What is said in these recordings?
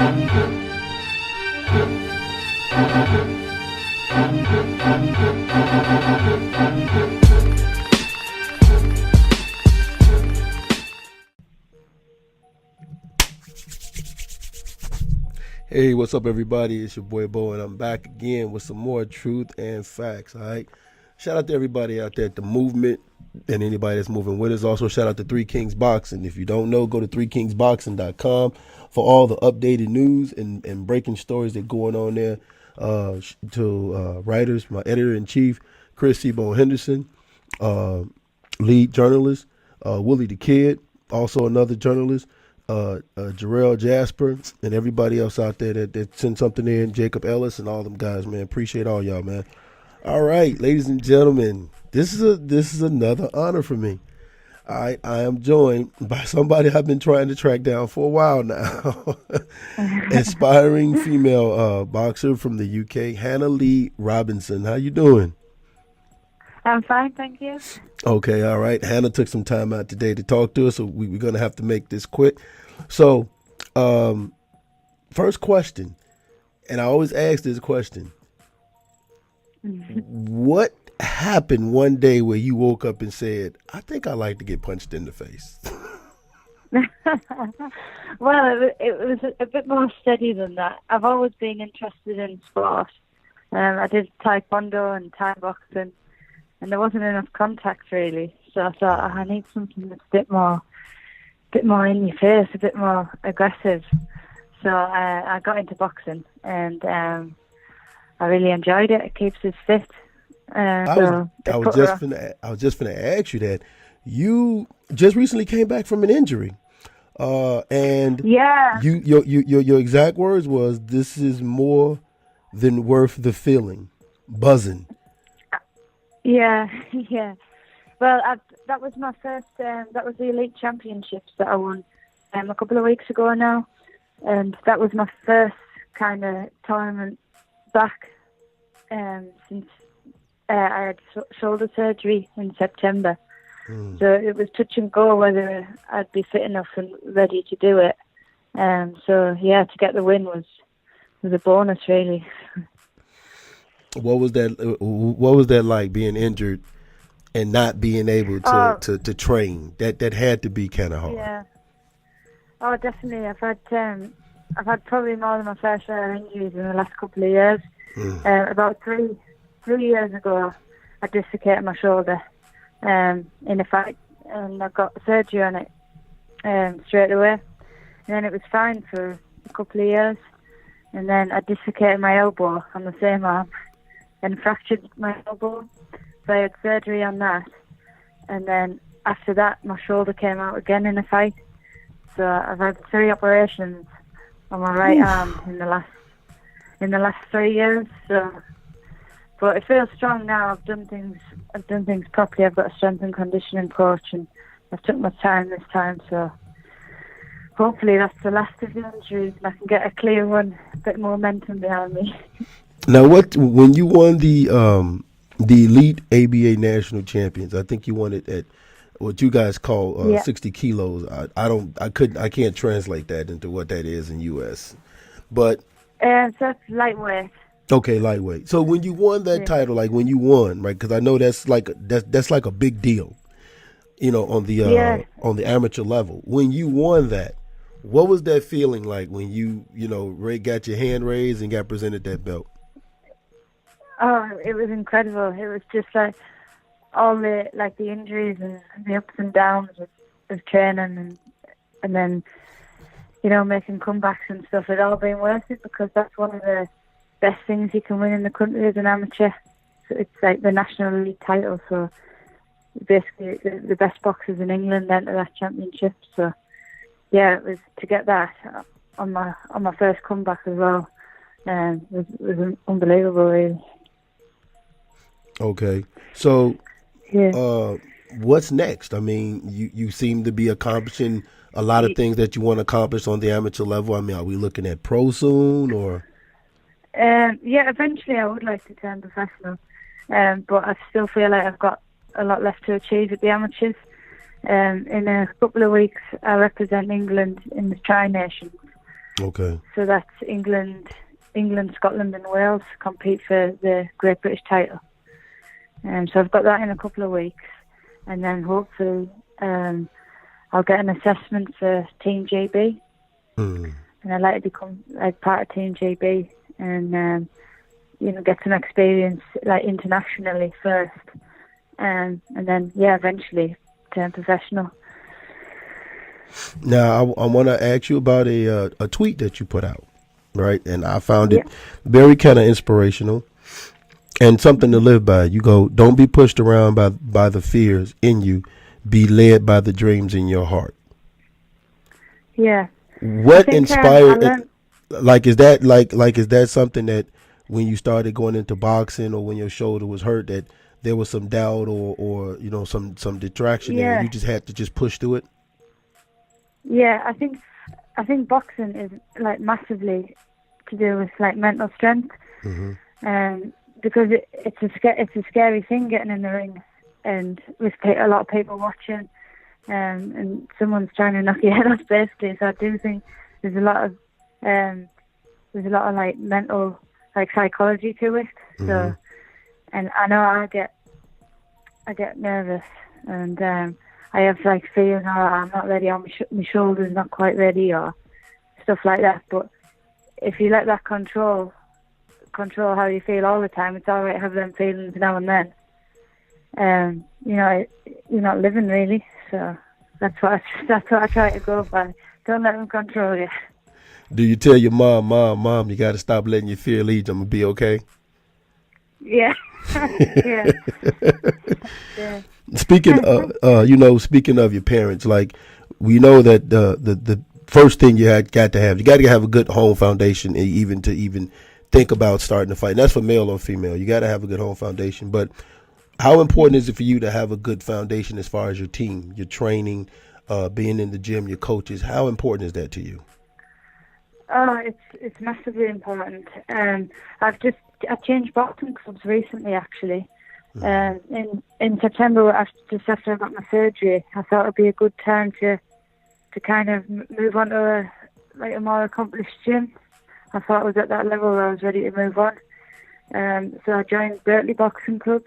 Hey, what's up, everybody? It's your boy Bo, and I'm back again with some more truth and facts. All right. Shout out to everybody out there at the movement and anybody that's moving with us. Also, shout out to Three Kings Boxing. If you don't know, go to threekingsboxing.com for all the updated news and breaking stories that are going on there. To writers, my editor in chief, Chris Seaborn Henderson, lead journalist, Willie the Kid, also another journalist. Jarrell Jasper and everybody else out there that sent something in, Jacob Ellis and all them guys, man. Appreciate all y'all, man. All right, ladies and gentlemen, this is another honor for me. I am joined by somebody I've been trying to track down for a while now. Aspiring female boxer from the UK, Hannah Lee Robinson. How you doing? I'm fine, thank you. Okay, all right. Hannah took some time out today to talk to us, so we're going to have to make this quick. So, first question, and I always ask this question. What happened one day where you woke up and said, I think I like to get punched in the face? Well, it was a bit more steady than that. I've always been interested in sport. I did taekwondo and Thai boxing. And there wasn't enough contact really, so I thought I need something that's a bit more in your face, a bit more aggressive. So I got into boxing, and I really enjoyed it. It keeps us fit. I was just gonna ask you that. You just recently came back from an injury, and yeah, your exact words was, "This is more than worth the feeling, buzzing." Yeah. Well, that was my first. That was the Elite Championships that I won a couple of weeks ago now, and that was my first kind of tournament back since I had shoulder surgery in September. So it was touch and go whether I'd be fit enough and ready to do it. So yeah, to get the win was a bonus, really. What was that like, being injured and not being able to train? That had to be kind of hard. Yeah. Oh, definitely. I've had probably more than my fair share of injuries in the last couple of years. About three years ago, I dislocated my shoulder in a fight, and I got surgery on it straight away. And then it was fine for a couple of years, and then I dislocated my elbow on the same arm and fractured my elbow. So I had surgery on that, and then after that my shoulder came out again in a fight. So I've had 3 operations on my right arm in the last 3 years. So, but it feels strong now. I've done things properly. I've got a strength and conditioning coach, and I've took my time this time. So hopefully that's the last of the injuries, and I can get a clear one, a bit more momentum behind me. Now, when you won the Elite ABA National Champions, I think you won it at what you guys call 60 kilos. I can't translate that into what that is in US, but so that's lightweight. Okay, lightweight. So when you won that title, like when you won, right? Because I know that's like a big deal, on the amateur level. When you won that, what was that feeling like when you got your hand raised and got presented that belt? Oh, it was incredible. It was just like all the injuries and the ups and downs of training and then making comebacks and stuff. It all been worth it, because that's one of the best things you can win in the country as an amateur. So it's like the national league title. So basically, the best boxers in England enter that championship. So yeah, it was to get that on my first comeback as well. Was unbelievable, really. Okay, so what's next? I mean, you seem to be accomplishing a lot of things that you want to accomplish on the amateur level. I mean, are we looking at pro soon, or? Yeah, eventually I would like to turn professional, but I still feel like I've got a lot left to achieve at the amateurs. In a couple of weeks, I represent England in the Tri-Nations, Okay. So that's England, Scotland, and Wales compete for the Great British title. So I've got that in a couple of weeks, and then hopefully I'll get an assessment for Team GB, and I'd like to become like part of Team GB and get some experience like internationally first, and then eventually turn professional. Now I want to ask you about a tweet that you put out, right? And I found it very kind of inspirational and something to live by. You go, don't be pushed around by the fears in you, be led by the dreams in your heart. Yeah. What inspired? Like, is that something that when you started going into boxing or when your shoulder was hurt that there was some doubt or some detraction there, and you just had to just push through it? Yeah, I think boxing is like massively to do with like mental strength, because it's a scary thing getting in the ring, and with a lot of people watching, and someone's trying to knock your head off basically. So I do think there's a lot of like mental like psychology to it. So, and I know I get nervous and. I have like fears, I'm not ready, or my shoulder's not quite ready, or stuff like that. But if you let that control how you feel all the time, it's all right to have them feelings now and then. You're not living really. So that's what I try to go by. Don't let them control you. Do you tell your mom, you got to stop letting your fear lead? I'm gonna be okay. Yeah. Yeah. Yeah. Speaking of your parents, like we know that the first thing you got to have a good home foundation, even to think about starting to fight. And that's for male or female. You got to have a good home foundation. But how important is it for you to have a good foundation as far as your team, your training, being in the gym, your coaches? How important is that to you? Oh, it's massively important. I changed boxing clubs recently, actually. In September, after I got my surgery, I thought it'd be a good time to kind of move on to a more accomplished gym. I thought I was at that level where I was ready to move on. So I joined Berkeley Boxing Club,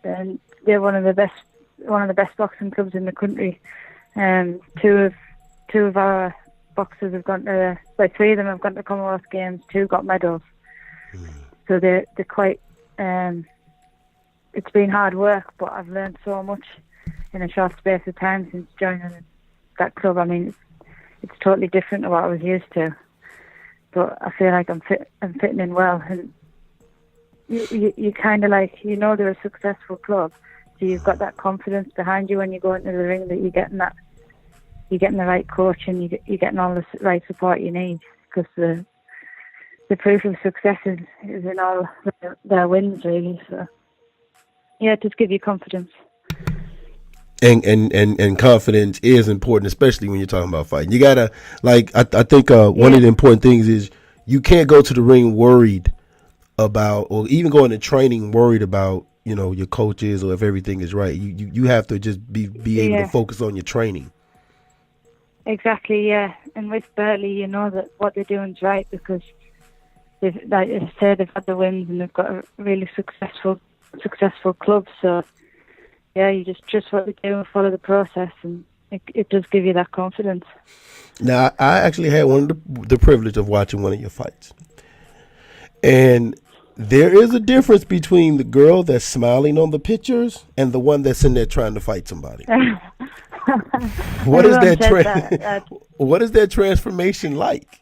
and they're one of the best boxing clubs in the country. Two of our boxers have gone to, three of them have gone to Commonwealth Games. 2 got medals. So they're quite. It's been hard work, but I've learned so much in a short space of time since joining that club. I mean, it's totally different to what I was used to, but I feel like I'm fitting in well. And you kind of they're a successful club, so you've got that confidence behind you when you go into the ring that you're getting the right coach and you're getting all the right support you need, because the proof of success is in all their wins, really. So. Yeah, just give you confidence. And confidence is important, especially when you're talking about fighting. You gotta I think one of the important things is you can't go to the ring worried about, or even go into training worried about, your coaches or if everything is right. You have to just be able to focus on your training. Exactly, yeah. And with Berkeley, you know that what they're doing is right, because they've, like I said, they've had the wins and they've got a really successful club. So yeah, you just trust what they do and follow the process, and it does give you that confidence. Now, I actually had the privilege of watching one of your fights, and there is a difference between the girl that's smiling on the pictures and the one that's in there trying to fight somebody. What is that? What is that transformation like?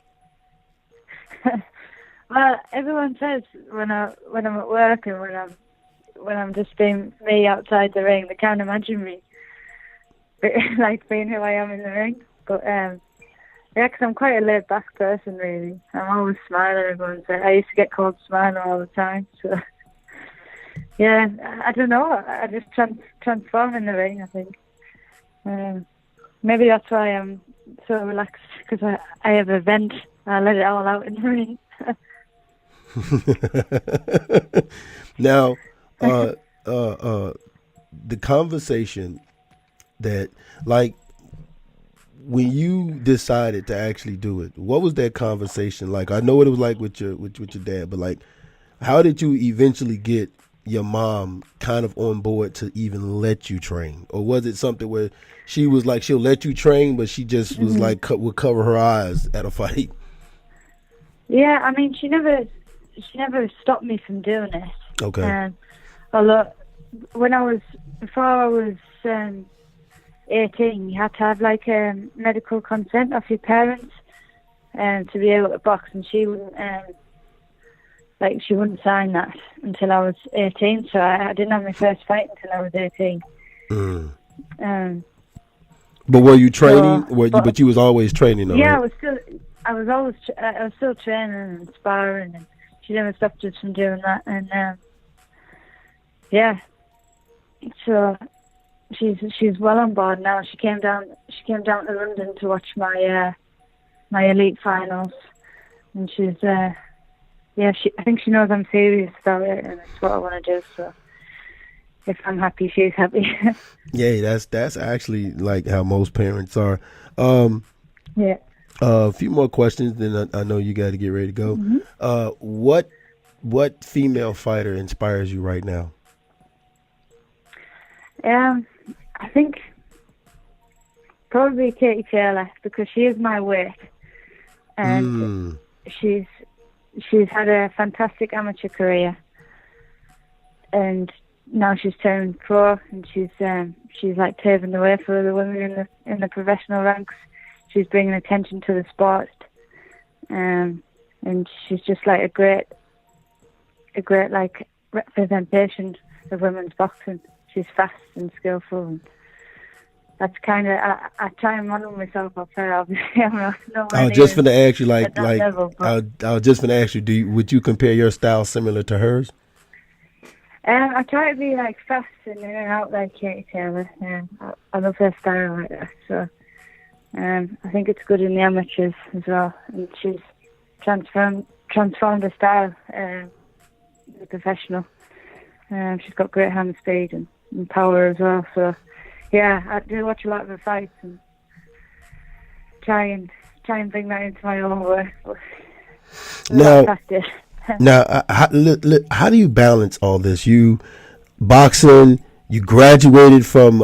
Well, everyone says when I'm at work and when I'm just being me outside the ring, they can't imagine me like being who I am in the ring. But because I'm quite a laid back person, really. I'm always smiling. Everyone says I used to get called Smiler all the time. So yeah, I don't know. I just transform in the ring, I think. Maybe that's why I'm so relaxed, because I have a vent. I let it all out in the ring. Now, the conversation that, like, when you decided to actually do it, what was that conversation like? I know what it was like with your dad, but like, how did you eventually get your mom kind of on board to even let you train, or was it something where she was like she'll let you train, but she just was like would cover her eyes at a fight? Yeah, I mean, she never stopped me from doing it. Okay. Although before I was 18, you had to have like a medical consent of your parents to be able to box, and she wouldn't she wouldn't sign that until I was 18. So I didn't have my first fight until I was 18. But were you training? But you was always training, though, yeah, right? I was still training and sparring, and she never stopped us from doing that. And yeah, so she's well on board now. She came down to London to watch my elite finals, and she's I think she knows I'm serious about it, and it's what I want to do. So if I'm happy, she's happy. Yeah, that's actually like how most parents are. Yeah. A few more questions, then I know you got to get ready to go. What female fighter inspires you right now? I think probably Katie Taylor, because she is my weight, and she's had a fantastic amateur career, and now she's turned pro, and she's like paving the way for the women in the professional ranks. She's bringing attention to the sport, and she's just like a great like representation of women's boxing. She's fast and skillful, and that's kind of I try and model myself up there. Obviously, I'm not. I was just going to ask you, I was just going to ask you, would you compare your style similar to hers? I try to be like fast and in and out like Katie Taylor. I love her style like that. So I think it's good in the amateurs as well. And she's transformed her style as a professional. She's got great hand speed and power as well. So yeah, I do watch a lot of her fights and try and bring that into my own work. Now, how do you balance all this? You boxing, you graduated from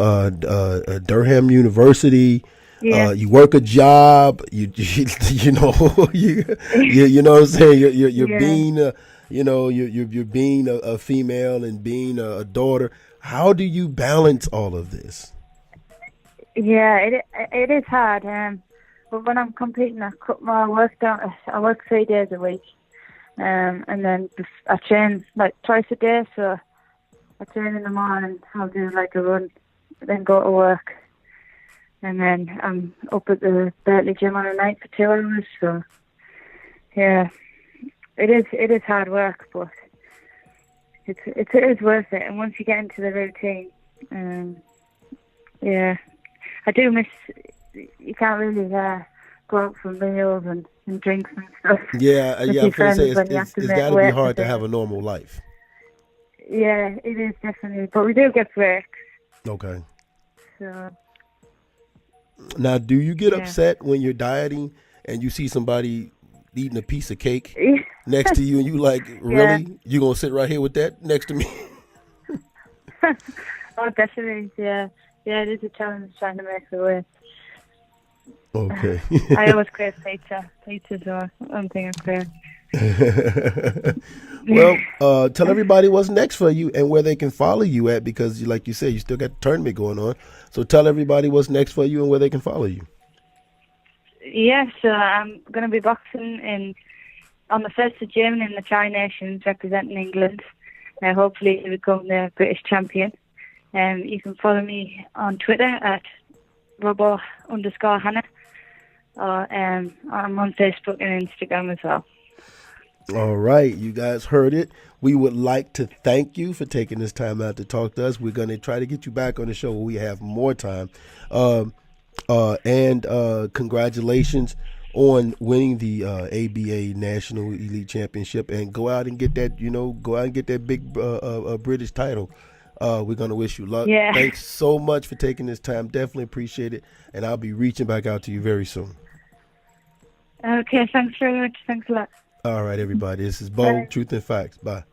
Durham University. Yeah. You work a job. You know you know what I'm saying. You're being you're being a female and being a daughter. How do you balance all of this? Yeah, it is hard. But when I'm competing, I cut my work down. I work 3 days a week. And then I train like twice a day, so I train in the morning, I'll do like a run, then go to work, and then I'm up at the Berkeley gym on a night for 2 hours. So yeah, it is hard work, but it is worth it. And once you get into the routine, yeah, I do miss. You can't really go out for meals and drinks and stuff. Yeah. I'm going to say it's got to be hard to have a normal life. Yeah, it is definitely. But we do get breaks. Okay. So. Now, do you get upset when you're dieting and you see somebody eating a piece of cake next to you and you like, really? Yeah. You going to sit right here with that next to me? Oh, definitely. Yeah. Yeah, it is a challenge trying to make it work. Okay. I always crave pizza. Pizza's one thing I crave. Well, tell everybody what's next for you and where they can follow you at, because like you said, you still got the tournament going on. So tell everybody what's next for you and where they can follow you. Yeah, so I'm going to be boxing on the 1st of June in the Tri Nations representing England. Hopefully to become the British champion. You can follow me on Twitter at Robo_Hannah. I'm on Facebook and Instagram as well. All right, you guys heard it. We would like to thank you for taking this time out to talk to us. We're going to try to get you back on the show when we have more time. And congratulations on winning the ABA National Elite Championship, and go out and get that, big British title. We're going to wish you luck. Yeah. Thanks so much for taking this time. Definitely appreciate it. And I'll be reaching back out to you very soon. Okay, thanks very much. Thanks a lot. All right, everybody. This is Bo, Bye. Truth and Facts. Bye.